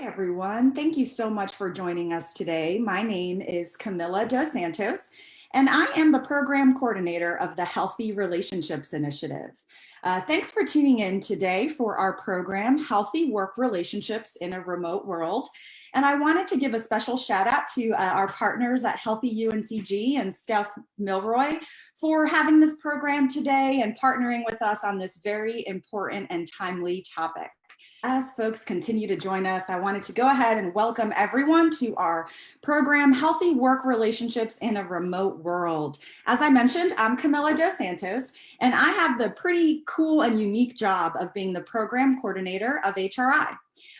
Hi, everyone. Thank you so much for joining us today. My name is Camila Dos Santos, and I am the Program Coordinator of the Healthy Relationships Initiative. Thanks for tuning in today for our program, Healthy Work Relationships in a Remote World. And I wanted to give a special shout out to our partners at Healthy UNCG and Steph Milroy for having this program today and partnering with us on this very important and timely topic. As folks continue to join us, I wanted to go ahead and welcome everyone to our program, Healthy Work Relationships in a Remote World. As I mentioned, I'm Camila Dos Santos, and I have the pretty cool and unique job of being the program coordinator of HRI.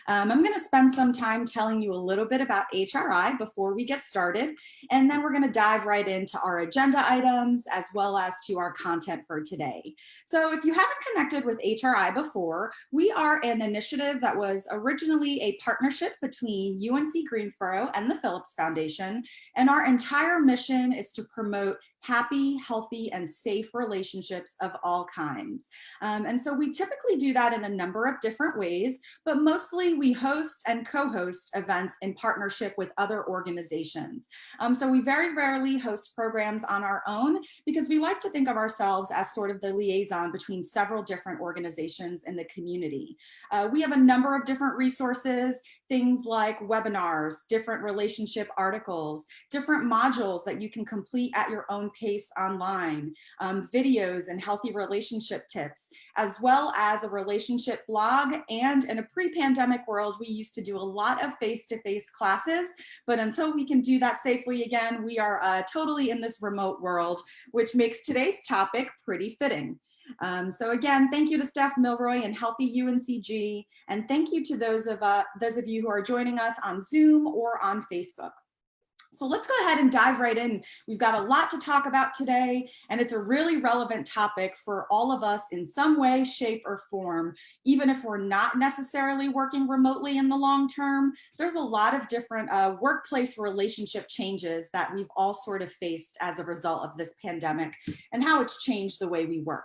I'm going to spend some time telling you a little bit about HRI before we get started, and then we're going to dive right into our agenda items as well as to our content for today. So if you haven't connected with HRI before, we are an initiative that was originally a partnership between UNC Greensboro and the Phillips Foundation, and our entire mission is to promote happy, healthy, and safe relationships of all kinds. And so we typically do that in a number of different ways, but mostly we host and co-host events in partnership with other organizations. So we very rarely host programs on our own because we like to think of ourselves as sort of the liaison between several different organizations in the community. We have a number of different resources, things like webinars, different relationship articles, different modules that you can complete at your own pace online, videos and healthy relationship tips, as well as a relationship blog. And in a pre-pandemic world, we used to do a lot of face-to-face classes, but until we can do that safely again, we are totally in this remote world, which makes today's topic pretty fitting. So again, thank you to Steph Milroy and Healthy UNCG, and thank you to those of you who are joining us on Zoom or on Facebook. So let's go ahead and dive right in. We've got a lot to talk about today, and it's a really relevant topic for all of us in some way, shape, or form. Even if we're not necessarily working remotely in the long term, there's a lot of different workplace relationship changes that we've all sort of faced as a result of this pandemic and how it's changed the way we work.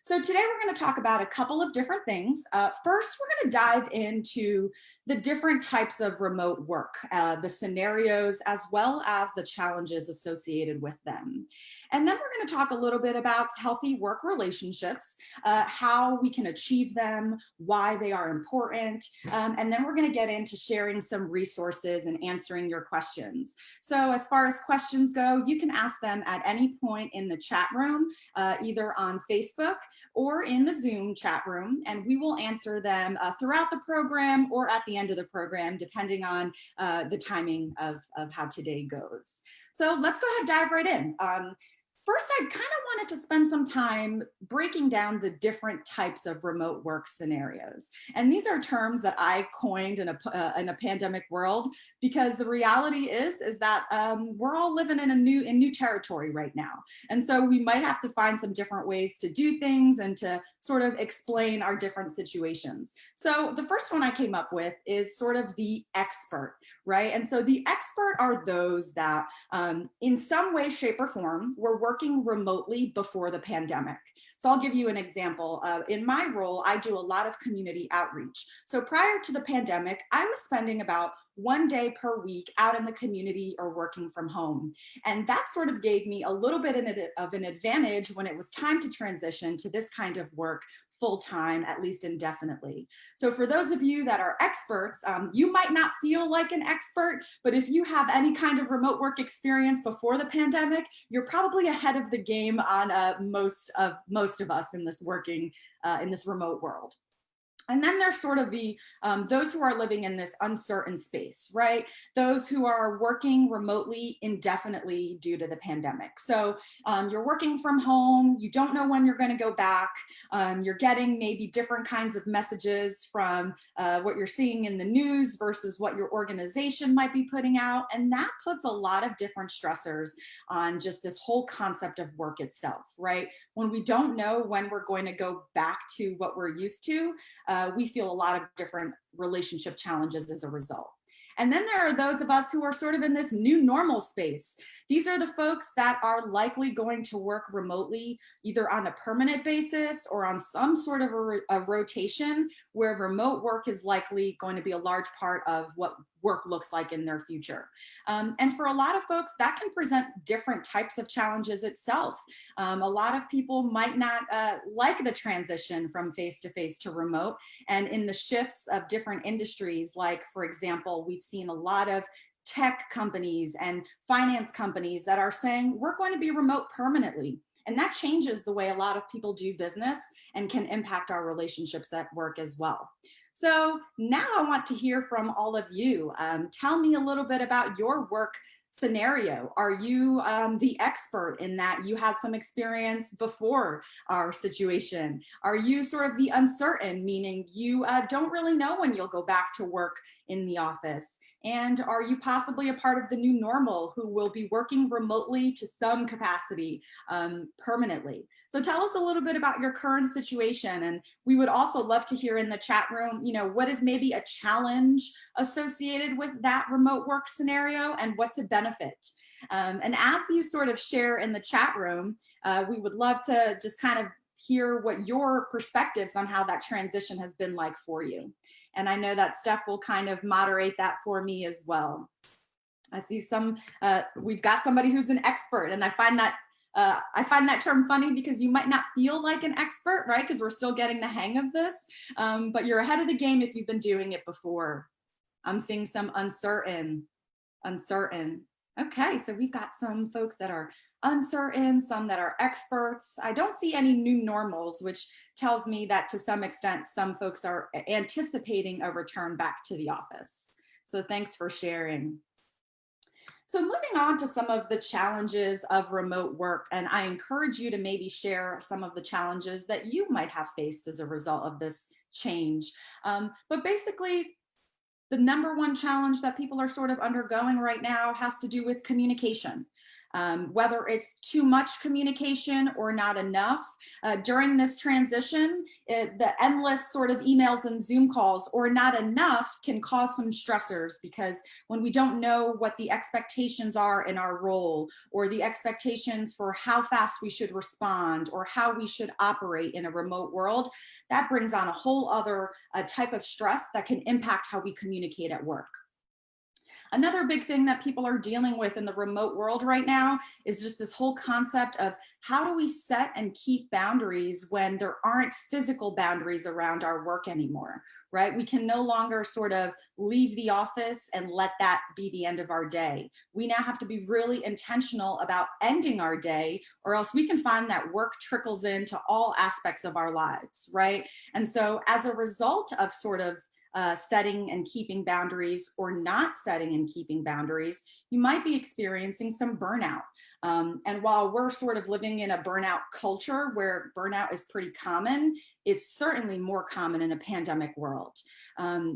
So today we're going to talk about a couple of different things. First, we're going to dive into the different types of remote work, the scenarios, as well as the challenges associated with them. And then we're going to talk a little bit about healthy work relationships, how we can achieve them, why they are important, and then we're going to get into sharing some resources and answering your questions. So as far as questions go, you can ask them at any point in the chat room, either on Facebook or in the Zoom chat room, and we will answer them throughout the program or at the end of the program, depending on the timing of how today goes. So let's go ahead and dive right in. First, I kind of wanted to spend some time breaking down the different types of remote work scenarios. And these are terms that I coined in a pandemic world, because the reality is that we're all living in new territory right now. And so we might have to find some different ways to do things and to sort of explain our different situations. So the first one I came up with is sort of the expert, right? And so the expert are those that in some way, shape, or form were working remotely before the pandemic. So I'll give you an example. In my role, I do a lot of community outreach. So prior to the pandemic, I was spending about 1 day per week out in the community or working from home. And that sort of gave me a little bit of an advantage when it was time to transition to this kind of work full-time, at least indefinitely. So for those of you that are experts, you might not feel like an expert, but if you have any kind of remote work experience before the pandemic, you're probably ahead of the game on most of us in this in this remote world. And then there's sort of the those who are living in this uncertain space, right? Those who are working remotely indefinitely due to the pandemic. So you're working from home, you don't know when you're going to go back, you're getting maybe different kinds of messages from what you're seeing in the news versus what your organization might be putting out. And that puts a lot of different stressors on just this whole concept of work itself, right? When we don't know when we're going to go back to what we're used to, we feel a lot of different relationship challenges as a result. And then there are those of us who are sort of in this new normal space. These are the folks that are likely going to work remotely, either on a permanent basis or on some sort of a rotation where remote work is likely going to be a large part of what work looks like in their future. And for a lot of folks, that can present different types of challenges itself. A lot of people might not like the transition from face-to-face to remote. And in the shifts of different industries, like, for example, we've seen a lot of tech companies and finance companies that are saying, we're going to be remote permanently. And that changes the way a lot of people do business and can impact our relationships at work as well. So now I want to hear from all of you. Tell me a little bit about your work scenario. Are you the expert in that you had some experience before our situation? Are you sort of the uncertain, meaning you don't really know when you'll go back to work in the office? And are you possibly a part of the new normal who will be working remotely to some capacity permanently? So tell us a little bit about your current situation. And we would also love to hear in the chat room, what is maybe a challenge associated with that remote work scenario and what's a benefit? And as you sort of share in the chat room, we would love to just kind of hear what your perspectives on how that transition has been like for you. And I know that Steph will kind of moderate that for me as well. I see we've got somebody who's an expert, and I find that term funny because you might not feel like an expert, right? Because we're still getting the hang of this, but you're ahead of the game if you've been doing it before. I'm seeing some uncertain. Okay, so we've got some folks that are uncertain, some that are experts. I don't see any new normals, which tells me that to some extent, some folks are anticipating a return back to the office. So thanks for sharing. So moving on to some of the challenges of remote work, and I encourage you to maybe share some of the challenges that you might have faced as a result of this change. But basically, the number one challenge that people are sort of undergoing right now has to do with communication. Whether it's too much communication or not enough. During this transition, the endless sort of emails and Zoom calls or not enough can cause some stressors, because when we don't know what the expectations are in our role, or the expectations for how fast we should respond or how we should operate in a remote world, that brings on a whole other type of stress that can impact how we communicate at work. Another big thing that people are dealing with in the remote world right now is just this whole concept of how do we set and keep boundaries when there aren't physical boundaries around our work anymore, right? We can no longer sort of leave the office and let that be the end of our day. We now have to be really intentional about ending our day, or else we can find that work trickles into all aspects of our lives, right? And so as a result of sort of setting and keeping boundaries or not setting and keeping boundaries, you might be experiencing some burnout. And while we're sort of living in a burnout culture where burnout is pretty common, it's certainly more common in a pandemic world.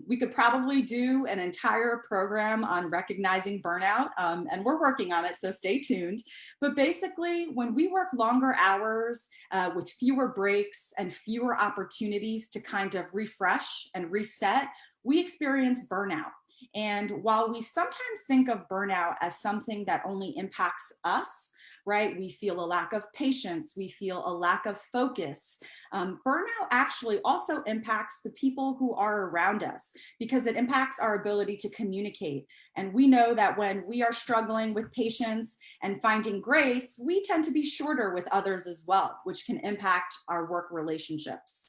We could probably do an entire program on recognizing burnout, and we're working on it, so stay tuned. But basically, when we work longer hours with fewer breaks and fewer opportunities to kind of refresh and reset, we experience burnout. And while we sometimes think of burnout as something that only impacts us, right? We feel a lack of patience, we feel a lack of focus. Burnout actually also impacts the people who are around us, because it impacts our ability to communicate. And we know that when we are struggling with patience and finding grace, we tend to be shorter with others as well, which can impact our work relationships.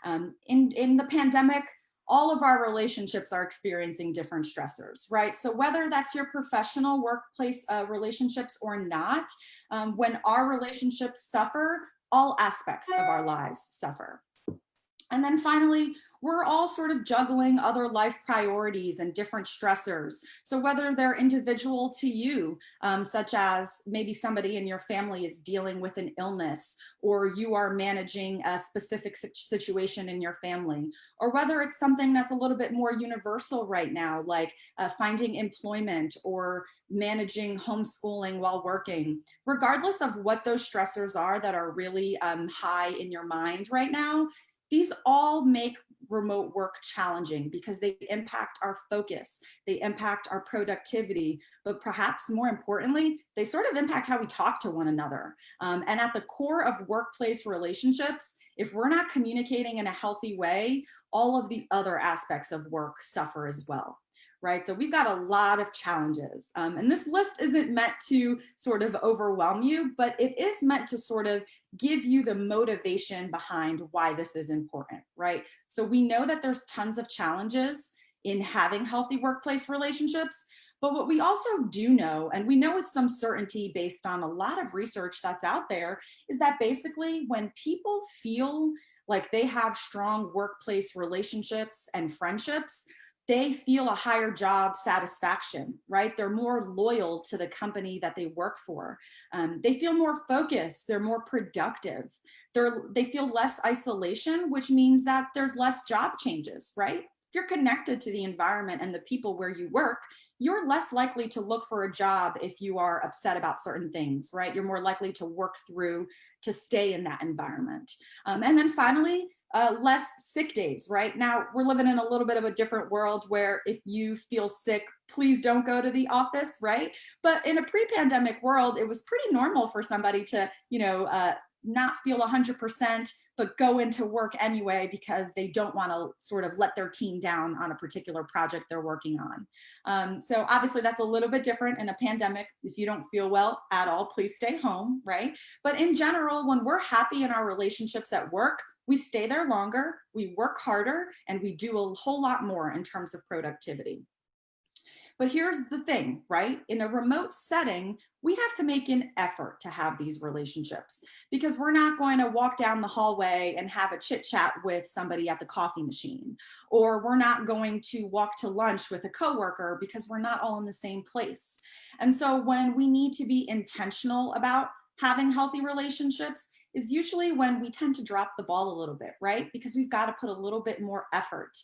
In the pandemic, all of our relationships are experiencing different stressors, right? So whether that's your professional workplace relationships or not, when our relationships suffer, all aspects of our lives suffer. And then finally, we're all sort of juggling other life priorities and different stressors. So whether they're individual to you, such as maybe somebody in your family is dealing with an illness, or you are managing a specific situation in your family, or whether it's something that's a little bit more universal right now, like finding employment or managing homeschooling while working. Regardless of what those stressors are that are really high in your mind right now, these all make remote work challenging because they impact our focus, they impact our productivity, but perhaps more importantly, they sort of impact how we talk to one another. And at the core of workplace relationships, if we're not communicating in a healthy way, all of the other aspects of work suffer as well. Right? So we've got a lot of challenges. And this list isn't meant to sort of overwhelm you, but it is meant to sort of give you the motivation behind why this is important, right? So we know that there's tons of challenges in having healthy workplace relationships, but what we also do know, and we know with some certainty based on a lot of research that's out there, is that basically when people feel like they have strong workplace relationships and friendships, they feel a higher job satisfaction, right? They're more loyal to the company that they work for. They feel more focused, they're more productive. They feel less isolation, which means that there's less job changes, right? If you're connected to the environment and the people where you work, you're less likely to look for a job if you are upset about certain things, right? You're more likely to work through to stay in that environment. And then finally, less sick days, right? Now, we're living in a little bit of a different world where if you feel sick, please don't go to the office, right? But in a pre-pandemic world, it was pretty normal for somebody to, not feel 100%, but go into work anyway because they don't want to sort of let their team down on a particular project they're working on. So obviously that's a little bit different in a pandemic. If you don't feel well at all, please stay home, right? But in general, when we're happy in our relationships at work, we stay there longer, we work harder, and we do a whole lot more in terms of productivity. But here's the thing, right? In a remote setting, we have to make an effort to have these relationships because we're not going to walk down the hallway and have a chit-chat with somebody at the coffee machine, or we're not going to walk to lunch with a coworker because we're not all in the same place. And so when we need to be intentional about having healthy relationships is usually when we tend to drop the ball a little bit, right? Because we've got to put a little bit more effort.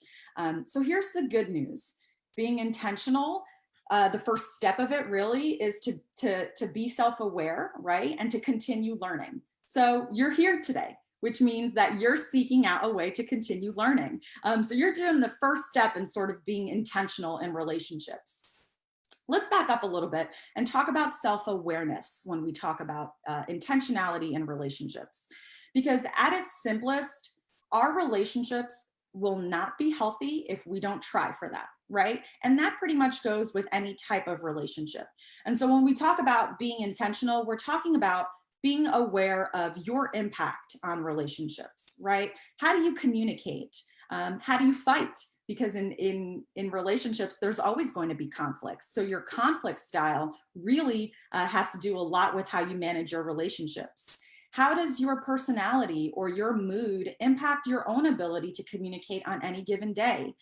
So here's the good news. Being intentional, the first step of it really is to be self-aware, right? And to continue learning. So you're here today, which means that you're seeking out a way to continue learning. So you're doing the first step in sort of being intentional in relationships. Let's back up a little bit and talk about self-awareness when we talk about intentionality in relationships. Because at its simplest, our relationships will not be healthy if we don't try for that, right? And that pretty much goes with any type of relationship. And so when we talk about being intentional, we're talking about being aware of your impact on relationships, right? How do you communicate? How do you fight? Because in relationships, there's always going to be conflicts. So your conflict style really has to do a lot with how you manage your relationships. How does your personality or your mood impact your own ability to communicate on any given day?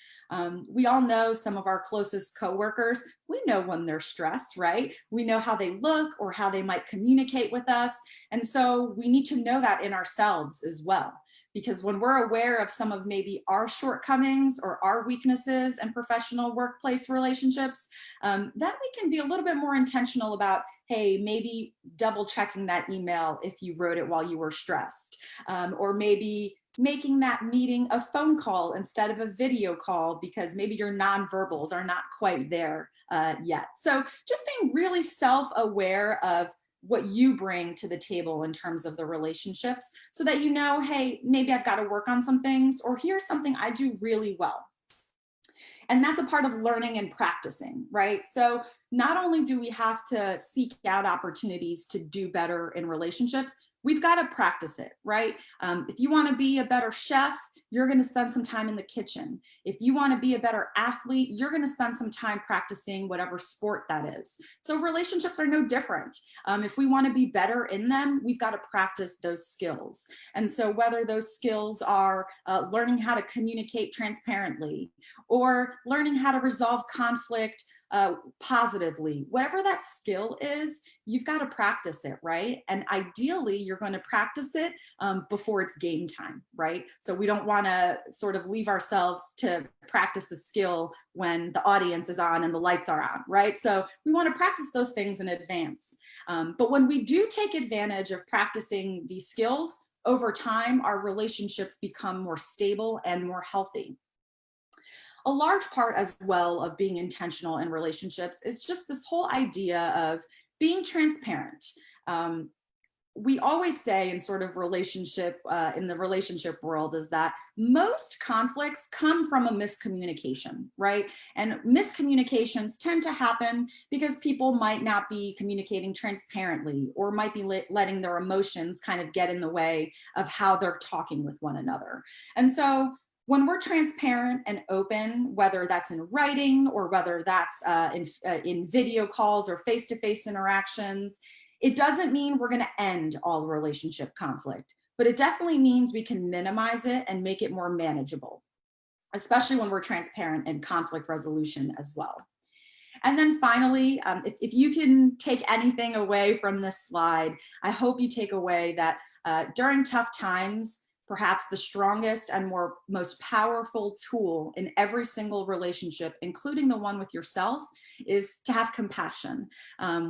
We all know some of our closest coworkers. We know when they're stressed, right? We know how they look or how they might communicate with us. And so we need to know that in ourselves as well. Because when we're aware of some of maybe our shortcomings or our weaknesses in professional workplace relationships, then we can be a little bit more intentional about, hey, maybe double checking that email if you wrote it while you were stressed, or maybe making that meeting a phone call instead of a video call because maybe your nonverbals are not quite there yet. So just being really self-aware of what you bring to the table in terms of the relationships so that you know, hey, maybe I've got to work on some things, or here's something I do really well. And that's a part of learning and practicing, right? So not only do we have to seek out opportunities to do better in relationships, we've got to practice it, right? If you want to be a better chef, you're going to spend some time in the kitchen. If you want to be a better athlete, you're going to spend some time practicing whatever sport that is. So relationships are no different. If we want to be better in them, we've got to practice those skills. And so whether those skills are learning how to communicate transparently or learning how to resolve conflict positively, whatever that skill is, you've got to practice it, right? And ideally, you're going to practice it before it's game time, right? So we don't want to sort of leave ourselves to practice the skill when the audience is on and the lights are on, right? So we want to practice those things in advance. But when we do take advantage of practicing these skills over time, our relationships become more stable and more healthy. A large part as well of being intentional in relationships is just this whole idea of being transparent. We always say in sort of relationship, in the relationship world, is that most conflicts come from a miscommunication, right? And miscommunications tend to happen because people might not be communicating transparently, or might be letting their emotions kind of get in the way of how they're talking with one another. And so when we're transparent and open, whether that's in writing or whether that's in video calls or face-to-face interactions, it doesn't mean we're going to end all relationship conflict, but it definitely means we can minimize it and make it more manageable, especially when we're transparent in conflict resolution as well. And then finally, if you can take anything away from this slide, I hope you take away that during tough times, perhaps the strongest and most powerful tool in every single relationship, including the one with yourself, is to have compassion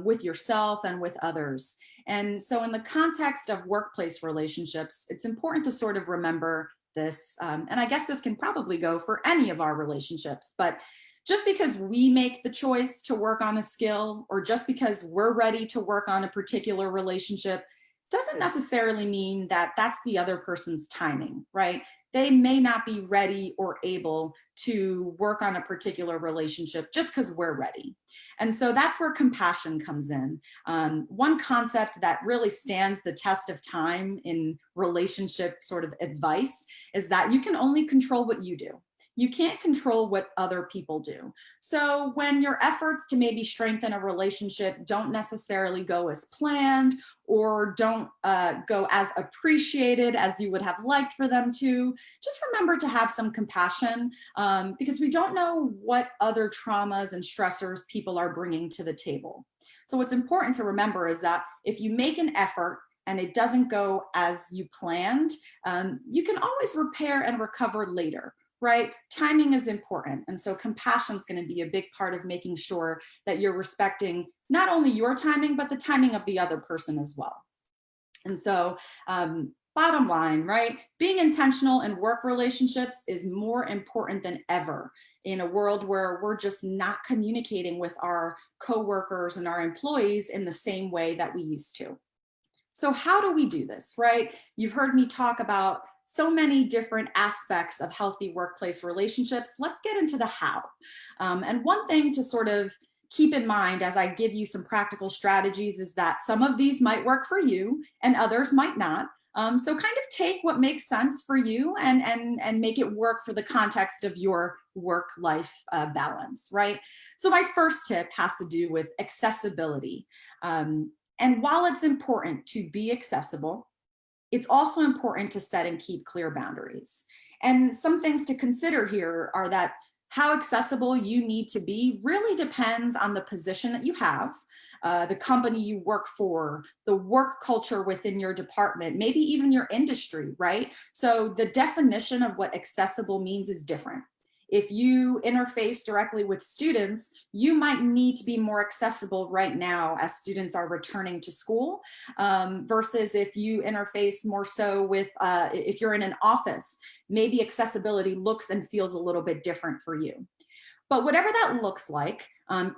with yourself and with others. And so in the context of workplace relationships, it's important to sort of remember this, and I guess this can probably go for any of our relationships, but just because we make the choice to work on a skill, or just because we're ready to work on a particular relationship, doesn't necessarily mean that that's the other person's timing, right? They may not be ready or able to work on a particular relationship just because we're ready. And so that's where compassion comes in. One concept that really stands the test of time in relationship sort of advice is that you can only control what you do. You can't control what other people do. So when your efforts to maybe strengthen a relationship don't necessarily go as planned, or don't go as appreciated as you would have liked for them to, just remember to have some compassion, because we don't know what other traumas and stressors people are bringing to the table. So what's important to remember is that if you make an effort and it doesn't go as you planned, you can always repair and recover later. Right? Timing is important. And so compassion is going to be a big part of making sure that you're respecting not only your timing, but the timing of the other person as well. And so bottom line, right? Being intentional in work relationships is more important than ever in a world where we're just not communicating with our coworkers and our employees in the same way that we used to. So how do we do this, right? You've heard me talk about so many different aspects of healthy workplace relationships. Let's get into the how. And one thing to sort of keep in mind as I give you some practical strategies is that some of these might work for you and others might not. So kind of take what makes sense for you and make it work for the context of your work-life balance, right? So my first tip has to do with accessibility. And while it's important to be accessible, it's also important to set and keep clear boundaries. And some things to consider here are that how accessible you need to be really depends on the position that you have, the company you work for, the work culture within your department, maybe even your industry, right? So the definition of what accessible means is different. If you interface directly with students, you might need to be more accessible right now as students are returning to school, versus if you interface more so with, if you're in an office, maybe accessibility looks and feels a little bit different for you. But whatever that looks like,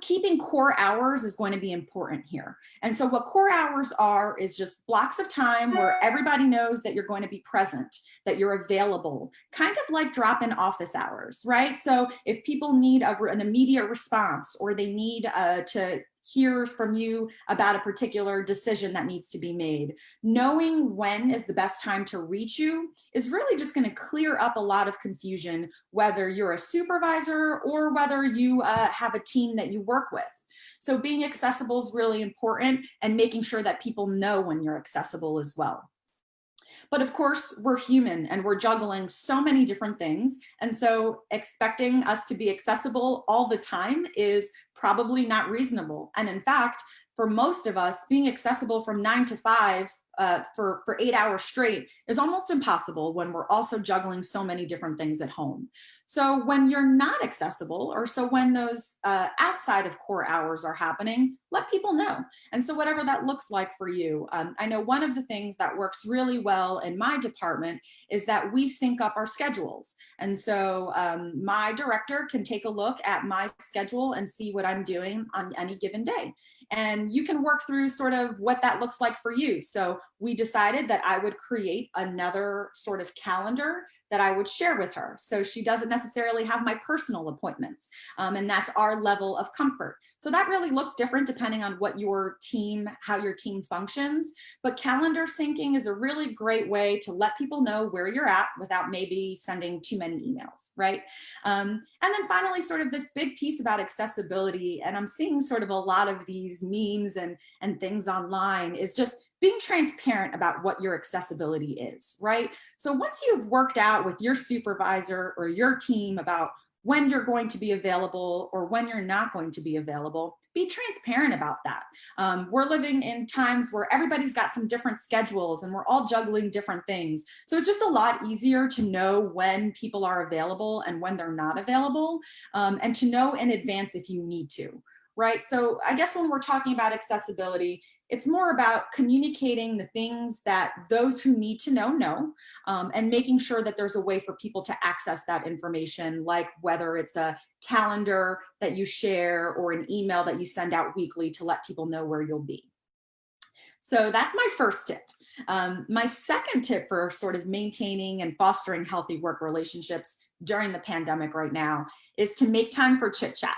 keeping core hours is going to be important here. And so what core hours are is just blocks of time where everybody knows that you're going to be present, that you're available, kind of like drop-in office hours, right? So if people need an immediate response, or they need to hear from you about a particular decision that needs to be made, knowing when is the best time to reach you is really just going to clear up a lot of confusion, whether you're a supervisor or whether you have a team that you work with. So being accessible is really important, and making sure that people know when you're accessible as well. But of course, we're human and we're juggling so many different things. And so expecting us to be accessible all the time is probably not reasonable. And in fact, for most of us, being accessible from 9 to 5 for 8 hours straight is almost impossible when we're also juggling so many different things at home. So when you're not accessible, or so when those outside of core hours are happening, let people know. And so whatever that looks like for you, I know one of the things that works really well in my department is that we sync up our schedules. And so my director can take a look at my schedule and see what I'm doing on any given day. And you can work through sort of what that looks like for you. So we decided that I would create another sort of calendar that I would share with her. So she doesn't necessarily have my personal appointments. And that's our level of comfort. So that really looks different depending on what your team, how your team functions. But calendar syncing is a really great way to let people know where you're at without maybe sending too many emails, right? And then finally, sort of this big piece about accessibility, and I'm seeing sort of a lot of these memes and things online, is just being transparent about what your accessibility is, right? So once you've worked out with your supervisor or your team about when you're going to be available or when you're not going to be available, be transparent about that. We're living in times where everybody's got some different schedules and we're all juggling different things. So it's just a lot easier to know when people are available and when they're not available, and to know in advance if you need to, right? So I guess when we're talking about accessibility, it's more about communicating the things that those who need to know, and making sure that there's a way for people to access that information, like whether it's a calendar that you share or an email that you send out weekly to let people know where you'll be. So that's my first tip. My second tip for sort of maintaining and fostering healthy work relationships during the pandemic right now is to make time for chit-chat.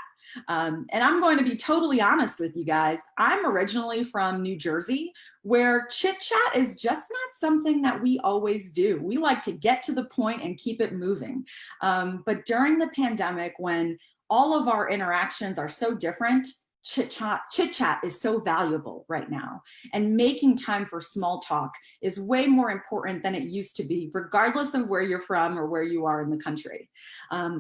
And I'm going to be totally honest with you guys. I'm originally from New Jersey, where chit-chat is just not something that we always do. We like to get to the point and keep it moving. But during the pandemic, when all of our interactions are so different, chit-chat is so valuable right now. And making time for small talk is way more important than it used to be, regardless of where you're from or where you are in the country.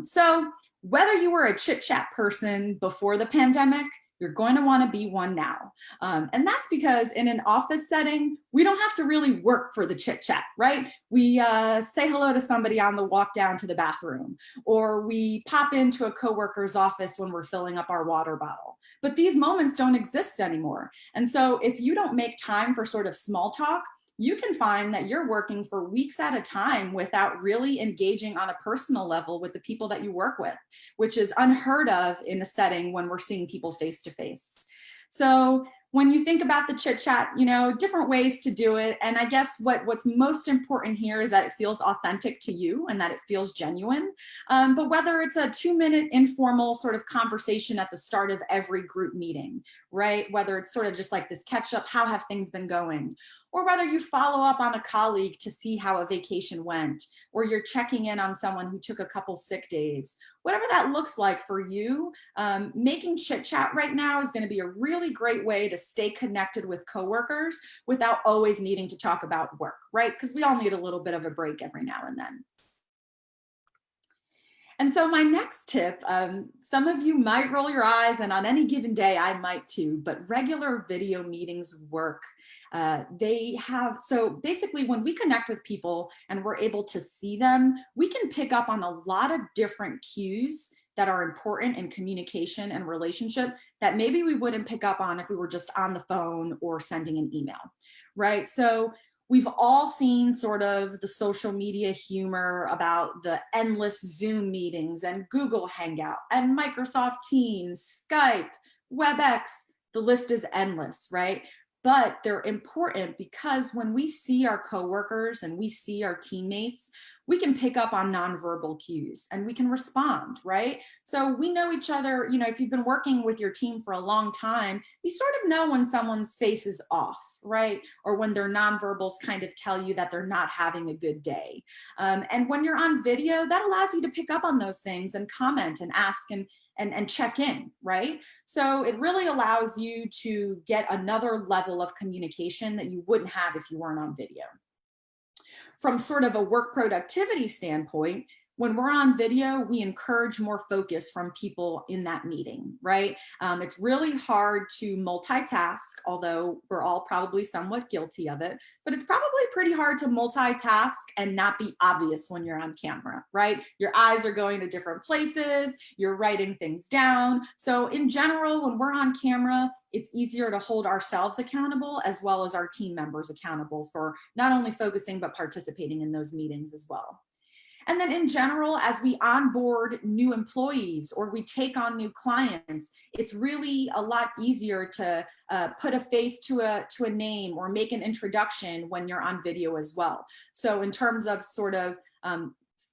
So whether you were a chit-chat person before the pandemic, you're going to want to be one now. And that's because in an office setting, we don't have to really work for the chit-chat, right? We say hello to somebody on the walk down to the bathroom, or we pop into a coworker's office when we're filling up our water bottle. But these moments don't exist anymore. And so if you don't make time for sort of small talk, you can find that you're working for weeks at a time without really engaging on a personal level with the people that you work with, which is unheard of in a setting when we're seeing people face to face. So when you think about the chit chat, you know, different ways to do it. And I guess what's most important here is that it feels authentic to you and that it feels genuine. But whether it's a 2-minute informal sort of conversation at the start of every group meeting, right? Whether it's sort of just like this catch up, how have things been going? Or whether you follow up on a colleague to see how a vacation went, or you're checking in on someone who took a couple sick days, whatever that looks like for you, making chit-chat right now is going to be a really great way to stay connected with coworkers without always needing to talk about work, right? Because we all need a little bit of a break every now and then. And so my next tip, some of you might roll your eyes, and on any given day I might too, but regular video meetings work. So basically when we connect with people and we're able to see them, we can pick up on a lot of different cues that are important in communication and relationship that maybe we wouldn't pick up on if we were just on the phone or sending an email, right? So we've all seen sort of the social media humor about the endless Zoom meetings and Google Hangout and Microsoft Teams, Skype, WebEx, the list is endless, right? But they're important because when we see our coworkers and we see our teammates, we can pick up on nonverbal cues and we can respond, right? So we know each other, you know, if you've been working with your team for a long time, you sort of know when someone's face is off, right? Or when their nonverbals kind of tell you that they're not having a good day. And when you're on video, that allows you to pick up on those things and comment and ask and check in, right? So it really allows you to get another level of communication that you wouldn't have if you weren't on video. From sort of a work productivity standpoint, when we're on video, we encourage more focus from people in that meeting, right? It's really hard to multitask, although we're all probably somewhat guilty of it, but it's probably pretty hard to multitask and not be obvious when you're on camera, right? Your eyes are going to different places, you're writing things down. So in general, when we're on camera, it's easier to hold ourselves accountable as well as our team members accountable for not only focusing, but participating in those meetings as well. And then in general, as we onboard new employees or we take on new clients, it's really a lot easier to put a face to a name or make an introduction when you're on video as well. So in terms of sort of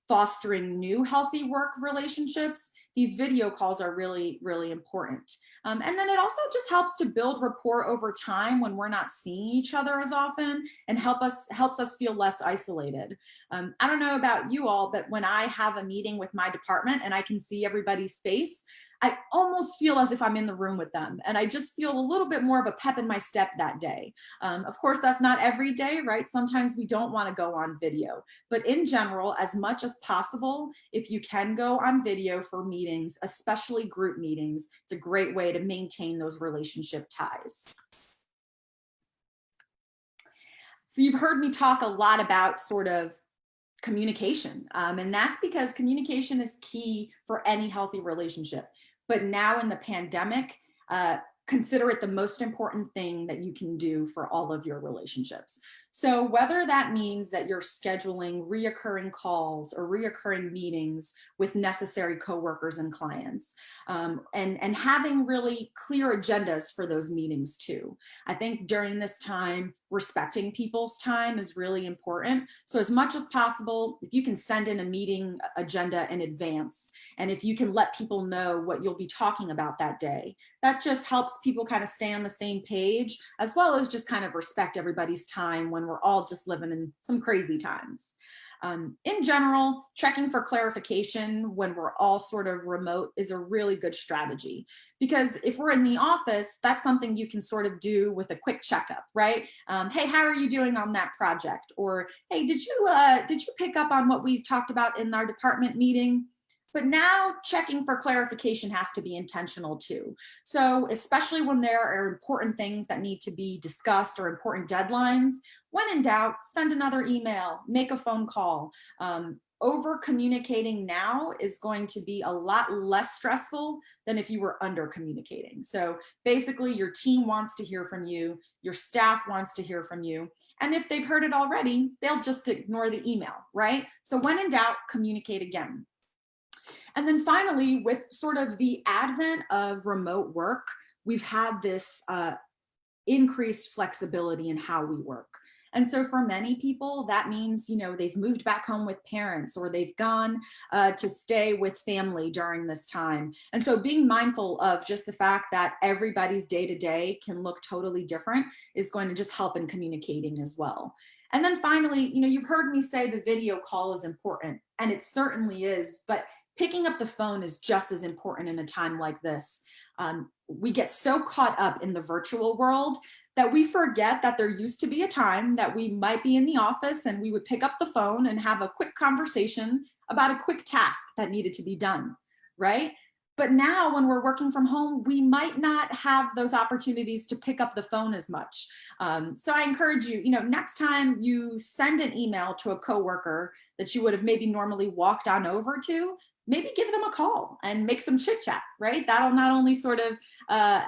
fostering new healthy work relationships, these video calls are really, really important. And then it also just helps to build rapport over time when we're not seeing each other as often, and helps us feel less isolated. I don't know about you all, but when I have a meeting with my department and I can see everybody's face, I almost feel as if I'm in the room with them. And I just feel a little bit more of a pep in my step that day. Of course, that's not every day, right? Sometimes we don't want to go on video, but in general, as much as possible, if you can go on video for meetings, especially group meetings, it's a great way to maintain those relationship ties. So you've heard me talk a lot about sort of communication, and that's because communication is key for any healthy relationship. But now in the pandemic, consider it the most important thing that you can do for all of your relationships. So whether that means that you're scheduling reoccurring calls or reoccurring meetings with necessary coworkers and clients, and having really clear agendas for those meetings too. I think during this time, respecting people's time is really important. So as much as possible, if you can send in a meeting agenda in advance, and if you can let people know what you'll be talking about that day, that just helps people kind of stay on the same page, as well as just kind of respect everybody's time when we're all just living in some crazy times. In general, checking for clarification when we're all sort of remote is a really good strategy, because if we're in the office, that's something you can sort of do with a quick checkup, right? Hey, how are you doing on that project? Or, hey, did you pick up on what we talked about in our department meeting? But now checking for clarification has to be intentional too. So especially when there are important things that need to be discussed or important deadlines, when in doubt, send another email, make a phone call. Over communicating now is going to be a lot less stressful than if you were under communicating. So basically your team wants to hear from you, your staff wants to hear from you. And if they've heard it already, they'll just ignore the email, right? So when in doubt, communicate again. And then finally, with sort of the advent of remote work, we've had this increased flexibility in how we work. And so for many people, that means, you know, they've moved back home with parents, or they've gone to stay with family during this time. And so being mindful of just the fact that everybody's day-to-day can look totally different is going to just help in communicating as well. And then finally, you know, you've heard me say the video call is important, and it certainly is, but picking up the phone is just as important in a time like this. We get so caught up in the virtual world that we forget that there used to be a time that we might be in the office and we would pick up the phone and have a quick conversation about a quick task that needed to be done, right? But now when we're working from home, we might not have those opportunities to pick up the phone as much. So I encourage you, you know, next time you send an email to a coworker that you would have maybe normally walked on over to, maybe give them a call and make some chit chat, right? That'll not only sort of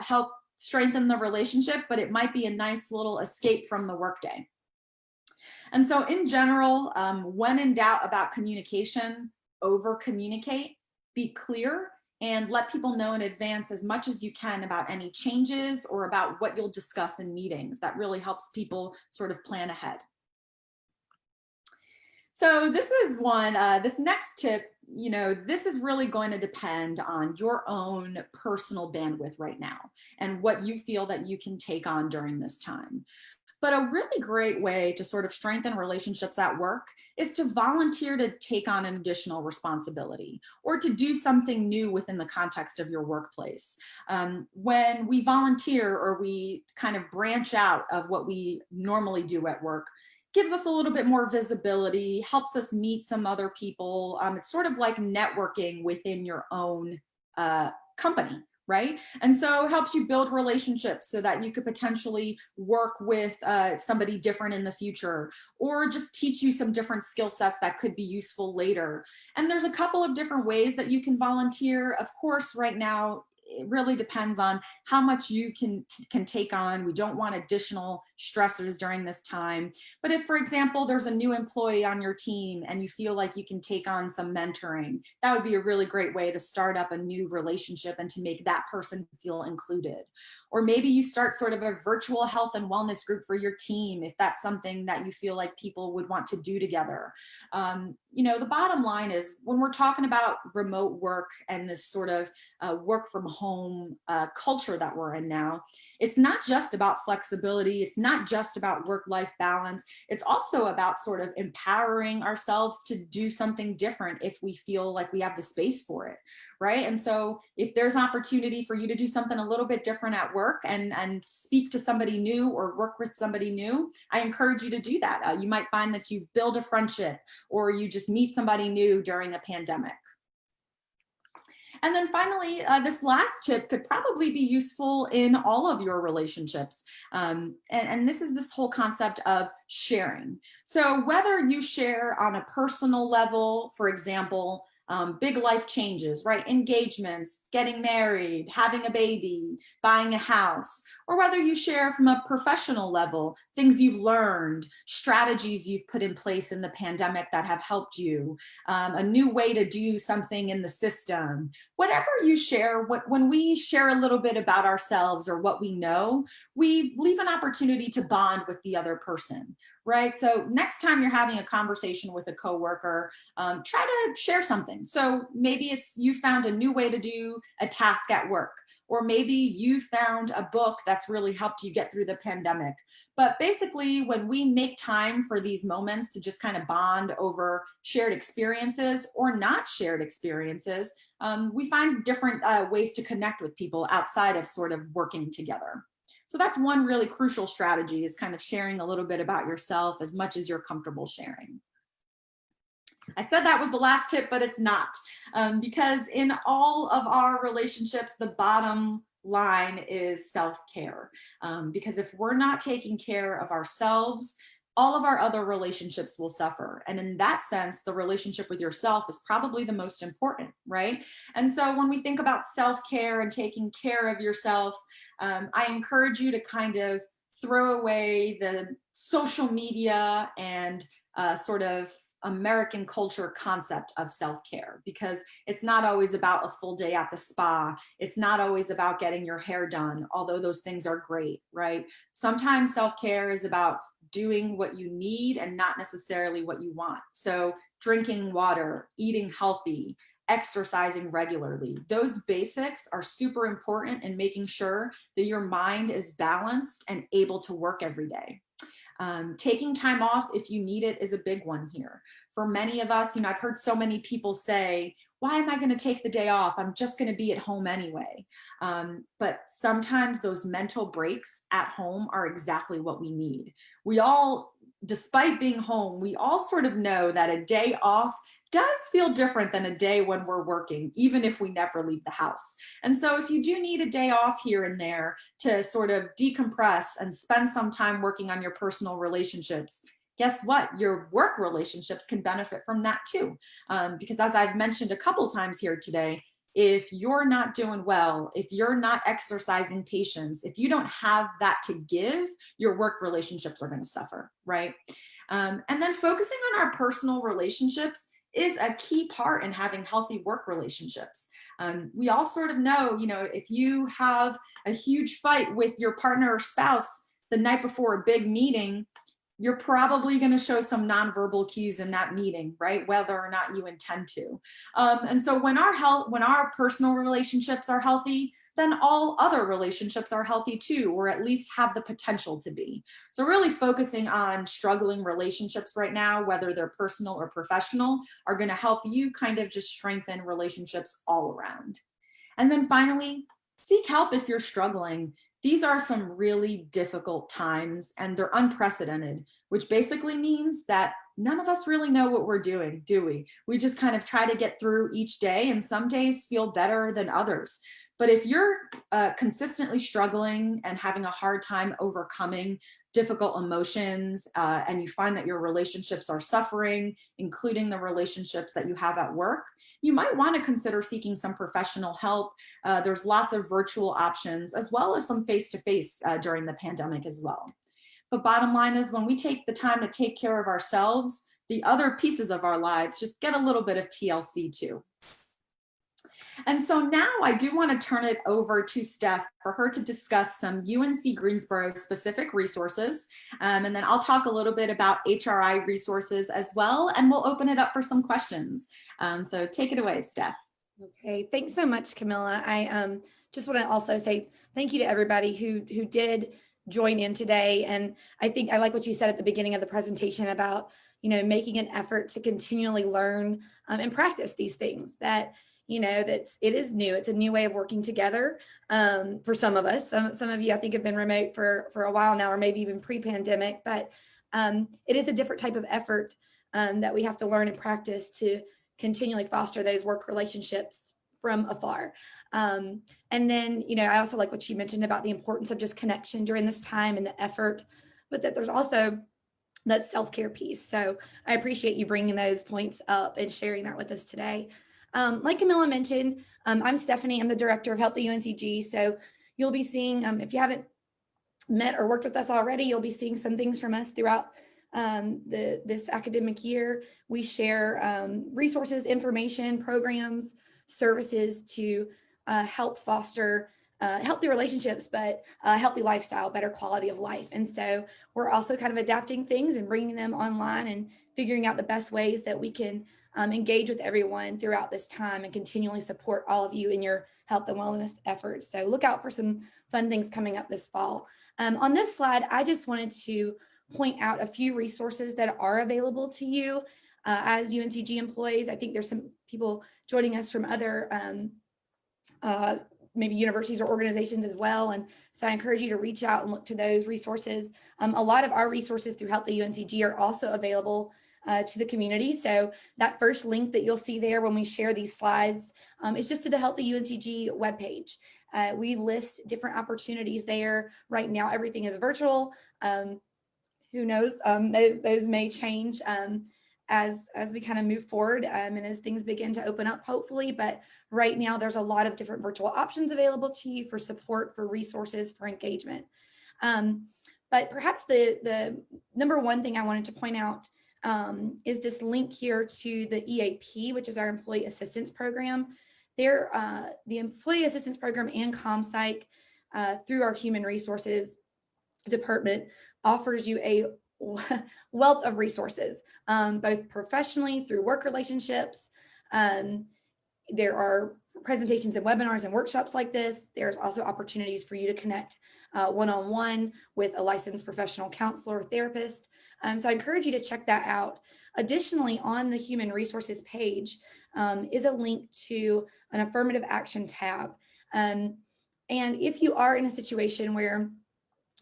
help strengthen the relationship, but it might be a nice little escape from the workday. And so in general, when in doubt about communication, over communicate, be clear, and let people know in advance as much as you can about any changes or about what you'll discuss in meetings. That really helps people sort of plan ahead. So this is one, this next tip, you know, this is really going to depend on your own personal bandwidth right now and what you feel that you can take on during this time. But a really great way to sort of strengthen relationships at work is to volunteer to take on an additional responsibility or to do something new within the context of your workplace. When we volunteer or we kind of branch out of what we normally do at work, gives us a little bit more visibility, helps us meet some other people. It's sort of like networking within your own company, right? And so it helps you build relationships so that you could potentially work with somebody different in the future, or just teach you some different skill sets that could be useful later. And there's a couple of different ways that you can volunteer. Of course, right now, it really depends on how much you can take on. We don't want additional stressors during this time. But if, for example, there's a new employee on your team and you feel like you can take on some mentoring, that would be a really great way to start up a new relationship and to make that person feel included. Or maybe you start sort of a virtual health and wellness group for your team, if that's something that you feel like people would want to do together. You know, the bottom line is, when we're talking about remote work and this sort of work from home culture that we're in now, it's not just about flexibility. It's not just about work-life balance. It's also about sort of empowering ourselves to do something different if we feel like we have the space for it, right? And so if there's opportunity for you to do something a little bit different at work and speak to somebody new or work with somebody new, I encourage you to do that. You might find that you build a friendship, or you just meet somebody new during a pandemic. And then finally, this last tip could probably be useful in all of your relationships. And this is this whole concept of sharing. So whether you share on a personal level, for example, big life changes, right? Engagements, getting married, having a baby, buying a house, or whether you share from a professional level, things you've learned, strategies you've put in place in the pandemic that have helped you, a new way to do something in the system. Whatever you share, when we share a little bit about ourselves or what we know, we leave an opportunity to bond with the other person, right? So next time you're having a conversation with a coworker, try to share something. So maybe it's you found a new way to do a task at work, or maybe you found a book that's really helped you get through the pandemic. But basically, when we make time for these moments to just kind of bond over shared experiences or not shared experiences, we find different ways to connect with people outside of sort of working together. So that's one really crucial strategy, is kind of sharing a little bit about yourself as much as you're comfortable sharing. I said that was the last tip, but it's not, because in all of our relationships, the bottom line is self-care. Because if we're not taking care of ourselves, all of our other relationships will suffer. And in that sense, the relationship with yourself is probably the most important, right? And so when we think about self-care and taking care of yourself, I encourage you to kind of throw away the social media and sort of American culture concept of self-care, because it's not always about a full day at the spa. It's not always about getting your hair done, although those things are great, right? Sometimes self-care is about doing what you need and not necessarily what you want. So drinking water, eating healthy, exercising regularly. Those basics are super important in making sure that your mind is balanced and able to work every day. Taking time off if you need it is a big one here. For many of us, I've heard so many people say, why am I going to take the day off? I'm just going to be at home anyway. But sometimes those mental breaks at home are exactly what we need. We all, despite being home, we all sort of know that a day off does feel different than a day when we're working, even if we never leave the house. And so if you do need a day off here and there to sort of decompress and spend some time working on your personal relationships, guess what? Your work relationships can benefit from that too. Because as I've mentioned a couple times here today, if you're not doing well, if you're not exercising patience, if you don't have that to give, your work relationships are going to suffer, right? And then focusing on our personal relationships is a key part in having healthy work relationships. We all sort of know, if you have a huge fight with your partner or spouse the night before a big meeting, you're probably going to show some nonverbal cues in that meeting, right? Whether or not you intend to. And so when our personal relationships are healthy, then all other relationships are healthy too, or at least have the potential to be. So really focusing on struggling relationships right now, whether they're personal or professional, are going to help you kind of just strengthen relationships all around. And then finally, seek help if you're struggling. These are some really difficult times, and they're unprecedented, which basically means that none of us really know what we're doing, do we? We just kind of try to get through each day, and some days feel better than others. But if you're consistently struggling and having a hard time overcoming difficult emotions, and you find that your relationships are suffering, including the relationships that you have at work, you might want to consider seeking some professional help. There's lots of virtual options, as well as some face-to-face during the pandemic as well. But bottom line is, when we take the time to take care of ourselves, the other pieces of our lives just get a little bit of TLC too. And so now I do want to turn it over to Steph for her to discuss some UNC Greensboro specific resources. And then I'll talk a little bit about HRI resources as well, and we'll open it up for some questions. So take it away, Steph. Okay, thanks so much, Camila. I just want to also say thank you to everybody who did join in today. And I think I like what you said at the beginning of the presentation about, making an effort to continually learn and practice these things that, that it is new. It's a new way of working together for some of us. Some of you, I think, have been remote for a while now, or maybe even pre-pandemic, but it is a different type of effort that we have to learn and practice to continually foster those work relationships from afar. And then, I also like what you mentioned about the importance of just connection during this time and the effort, but that there's also that self-care piece. So I appreciate you bringing those points up and sharing that with us today. Like Camila mentioned, I'm Stephanie. I'm the director of Healthy UNCG. So you'll be seeing, if you haven't met or worked with us already, you'll be seeing some things from us throughout this academic year. We share resources, information, programs, services to help foster healthy relationships, but a healthy lifestyle, better quality of life. And so we're also kind of adapting things and bringing them online and figuring out the best ways that we can engage with everyone throughout this time and continually support all of you in your health and wellness efforts. So look out for some fun things coming up this fall. On this slide, I just wanted to point out a few resources that are available to you as UNCG employees. I think there's some people joining us from other maybe universities or organizations as well. And so I encourage you to reach out and look to those resources. A lot of our resources through Healthy UNCG are also available to the community. So that first link that you'll see there when we share these slides is just to the Healthy UNCG webpage. We list different opportunities there. Right now, everything is virtual. Who knows, those may change as we kind of move forward and as things begin to open up, hopefully. But right now, there's a lot of different virtual options available to you for support, for resources, for engagement. But perhaps the number one thing I wanted to point out is this link here to the EAP, which is our Employee Assistance Program. The Employee Assistance Program and ComPsych through our Human Resources Department offers you a wealth of resources, both professionally through work relationships. There are presentations and webinars and workshops like this. There's also opportunities for you to connect one-on-one with a licensed professional counselor or therapist. So I encourage you to check that out. Additionally, on the Human Resources page is a link to an affirmative action tab. And if you are in a situation where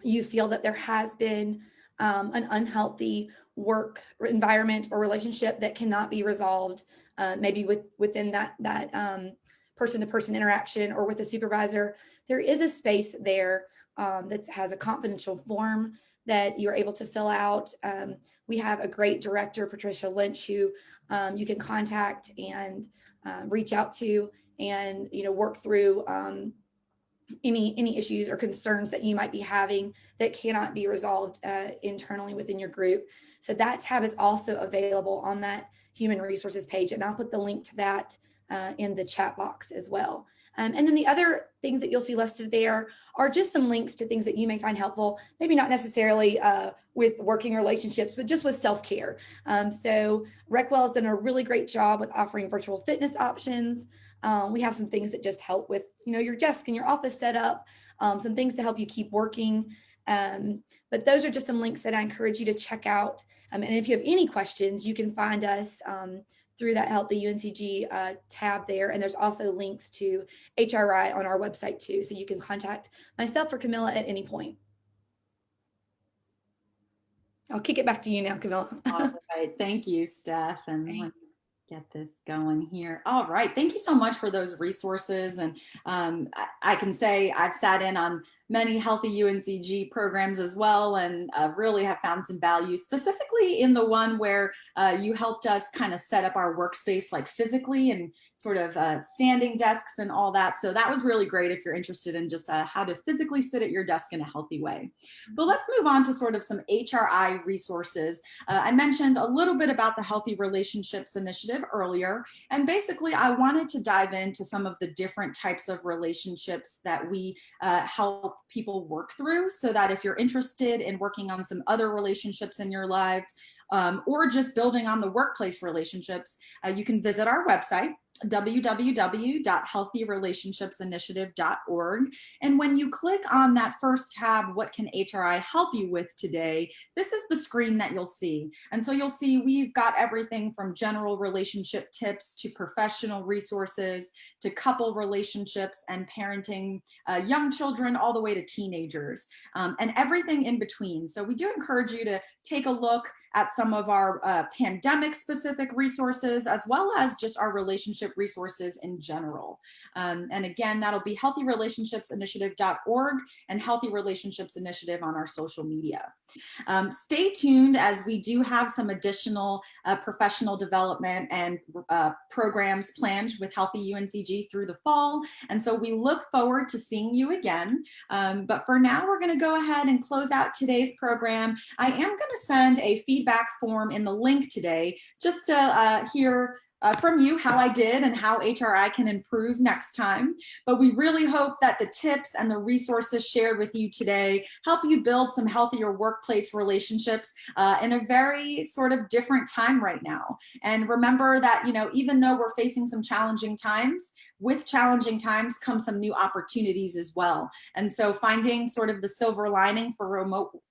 you feel that there has been an unhealthy work environment or relationship that cannot be resolved, maybe within that person-to-person interaction or with a supervisor, there is a space there that has a confidential form that you're able to fill out. We have a great director, Patricia Lynch, who you can contact and reach out to and work through any issues or concerns that you might be having that cannot be resolved internally within your group. So that tab is also available on that Human Resources page, and I'll put the link to that in the chat box as well. And then the other things that you'll see listed there are just some links to things that you may find helpful, maybe not necessarily with working relationships, but just with self-care. So Recwell has done a really great job with offering virtual fitness options. We have some things that just help with, your desk and your office setup, some things to help you keep working. But those are just some links that I encourage you to check out. And if you have any questions, you can find us through that Healthy UNCG tab there. And there's also links to HRI on our website too. So you can contact myself or Camila at any point. I'll kick it back to you now, Camila. All right. Thank you, Steph. And let me get this going here. All right. Thank you so much for those resources. And I can say I've sat in on many Healthy UNCG programs as well, and really have found some value, specifically in the one where you helped us kind of set up our workspace like physically and sort of standing desks and all that. So that was really great if you're interested in just how to physically sit at your desk in a healthy way. But let's move on to sort of some HRI resources. I mentioned a little bit about the Healthy Relationships Initiative earlier, and basically I wanted to dive into some of the different types of relationships that we help people work through, so that if you're interested in working on some other relationships in your lives, or just building on the workplace relationships, you can visit our website, www.healthyrelationshipsinitiative.org. And when you click on that first tab, what can HRI help you with today? This is the screen that you'll see. And so you'll see we've got everything from general relationship tips to professional resources to couple relationships and parenting young children all the way to teenagers, and everything in between. So we do encourage you to take a look at some of our pandemic specific resources, as well as just our relationship resources in general. And again, that'll be healthyrelationshipsinitiative.org and Healthy Relationships Initiative on our social media. Stay tuned, as we do have some additional professional development and programs planned with Healthy UNCG through the fall. And so we look forward to seeing you again. But for now, we're going to go ahead and close out today's program. I am going to send a feedback form in the link today, just to hear from you how I did and how HRI can improve next time. But we really hope that the tips and the resources shared with you today help you build some healthier workplace relationships in a very sort of different time right now. And remember that, you know, even though we're facing some challenging times, with challenging times come some new opportunities as well. And so finding sort of the silver lining for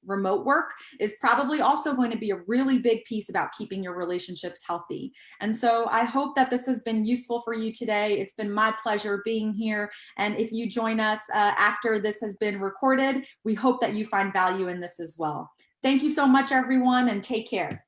remote work is probably also going to be a really big piece about keeping your relationships healthy. And so I hope that this has been useful for you today. It's been my pleasure being here. And if you join us after this has been recorded, we hope that you find value in this as well. Thank you so much, everyone, and take care.